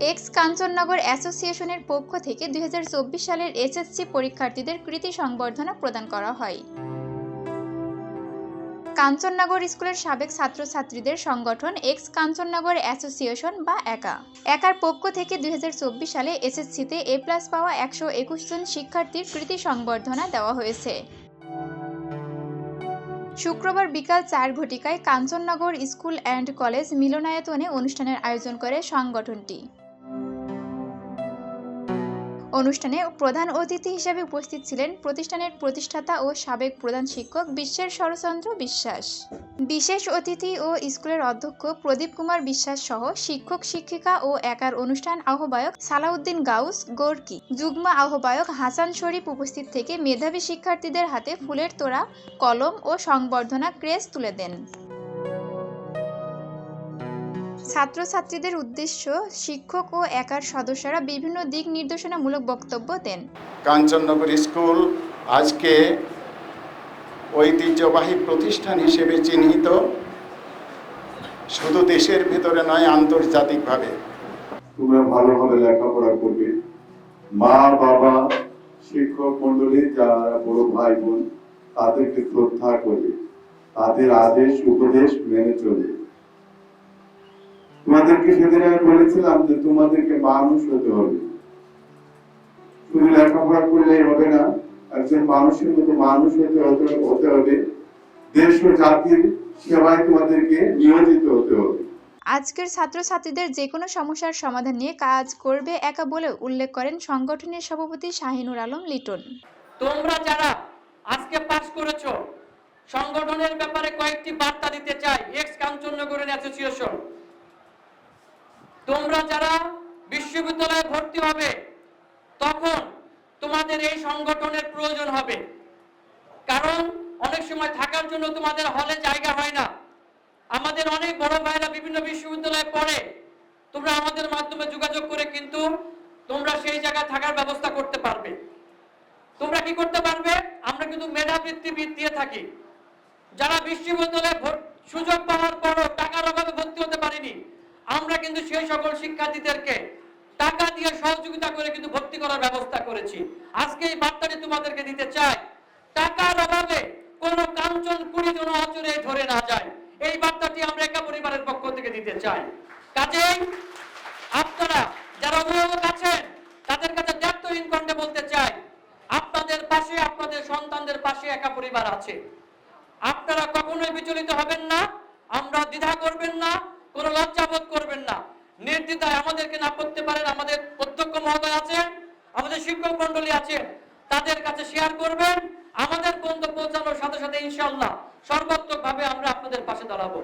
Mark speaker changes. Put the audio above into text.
Speaker 1: X Kanchannagar অ্যাসোসিয়েশনের পক্ষ থেকে 2024 সালের এসএসসি পরীক্ষার্থীদের কৃতি সংবর্ধনা প্রদান করা হয়। কাঞ্চননগর স্কুলের সাবেক ছাত্রছাত্রীদের সংগঠন এক্স কাঞ্চননগর অ্যাসোসিয়েশন বা একা একার পক্ষ থেকে 2024 সালে এসএসসিতে এ+ পাওয়া 121 জন শিক্ষার্থীর কৃতি সংবর্ধনা দেওয়া হয়েছে। শুক্রবার বিকাল 4 ঘটিকায় কাঞ্চননগর স্কুল অ্যান্ড কলেজ মিলনায়তনে অনুষ্ঠানের আয়োজন করে সংগঠনটি। অনুষ্ঠানে প্রধান অতিথি হিসেবে উপস্থিত ছিলেন প্রতিষ্ঠানের প্রতিষ্ঠাতা ও সাবেক প্রধান শিক্ষক বিশ্বের শরৎচন্দ্র বিশ্বাস। বিশেষ অতিথি ও স্কুলের অধ্যক্ষ প্রদীপ কুমার বিশ্বাস সহ শিক্ষক শিক্ষিকা ও একার অনুষ্ঠান আহ্বায়ক সালাউদ্দিন গাউস গোর্কি, যুগ্ম আহ্বায়ক হাসান শরীফ উপস্থিত থেকে মেধাবী শিক্ষার্থীদের হাতে ফুলের তোড়া, কলম ও সংবর্ধনা ক্রেস্ট তুলে দেন। ছাত্রছাত্রীদের উদ্দেশ্য শিক্ষক ও একার সদস্যরা বিভিন্ন দিক নির্দেশনামূলক বক্তব্য দেন।
Speaker 2: কাঞ্চননগর স্কুল আজকে ঐতিহ্যবাহী প্রতিষ্ঠান হিসেবে চিহ্নিত, শুধু দেশের ভেতরে নয় আন্তর্জাতিকভাবে।
Speaker 3: তোমরা ভালোভাবে লেখাপড়া করবে, মা বাবা শিক্ষক মন্ডলী যারা বড় ভাই বোন তাদেরকে শ্রদ্ধা করবে, তাদের আদেশ উপদেশ মেনে চলবে। তোমাদেরকে সেদিন আমি বলেছিলাম যে তোমাদেরকে মানুষ হতে হবে, শুধু লেখাপড়া করলেই হবে না, একজন মানুষের মতো মানুষ হতে হবে, দেশ ও জাতির সেবায় তোমাদেরকে নিয়োজিত হতে হবে।
Speaker 1: আজকের ছাত্রছাত্রীদের যে কোনো সমস্যার সমাধান নিয়ে কাজ করবে একা বলে উল্লেখ করেন সংগঠনের সভাপতি শাহিনুর আলম লিটন।
Speaker 4: তোমরা যারা আজকে পাস করেছো, সংগঠনের ব্যাপারে কয়েকটি বার্তা দিতে চাই। এক্স কাঞ্চননগর অ্যাসোসিয়েশন, তোমরা যারা বিশ্ববিদ্যালয়ে ভর্তি হবে তখন তোমাদের এই সংগঠনের প্রয়োজন হবে, কারণ অনেক সময় থাকার জন্য তোমাদের হলে জায়গা হয় না। আমাদের অনেক বড় ভাইরা বিভিন্ন বিশ্ববিদ্যালয়ে পড়ে, তোমরা আমাদের মাধ্যমে যোগাযোগ করে কিন্তু তোমরা সেই জায়গায় থাকার ব্যবস্থা করতে পারবে। তোমরা কি করতে পারবে? আমরা কিন্তু মেধাবৃত্তি দিয়ে থাকি। যারা বিশ্ববিদ্যালয়ে সুযোগ পাওয়ার পরও টাকার অভাবে ভর্তি হতে পারেনি, আমরা কিন্তু সেই সকল শিক্ষার্থীদেরকে টাকা দিয়ে সহযোগিতা করে কিন্তু ভর্তি করার ব্যবস্থা করেছি। আজকে এই বার্তাটি তোমাদেরকে দিতে চাই, টাকার অভাবে কোনো কাঞ্চন কুড়ি যেন অচরে ধরে না যায়, এই বার্তাটি আমরা একা পরিবারের পক্ষ থেকে দিতে চাই। কাজেই আপনারা যারা অভিভাবক আছেন তাদের কাছে দায়িত্বহীন কণ্ঠে বলতে চাই, আপনাদের পাশে, আপনাদের সন্তানদের পাশে একা পরিবার আছে। আপনারা কখনোই বিচলিত হবেন না, আমরা দ্বিধা করবেন না, কোনো লজ্জাবোধ করবেন না, নির্দ্বিধায় আমাদেরকে না করতে পারেন। আমাদের অধ্যক্ষ মহোদয় আছেন, আমাদের শিক্ষক মন্ডলী আছেন, তাদের কাছে শেয়ার করবেন। আমাদের পর্যন্ত পৌঁছানোর সাথে সাথে ইনশাআল্লাহ সর্বাত্মকভাবে আমরা আপনাদের পাশে দাঁড়াবো।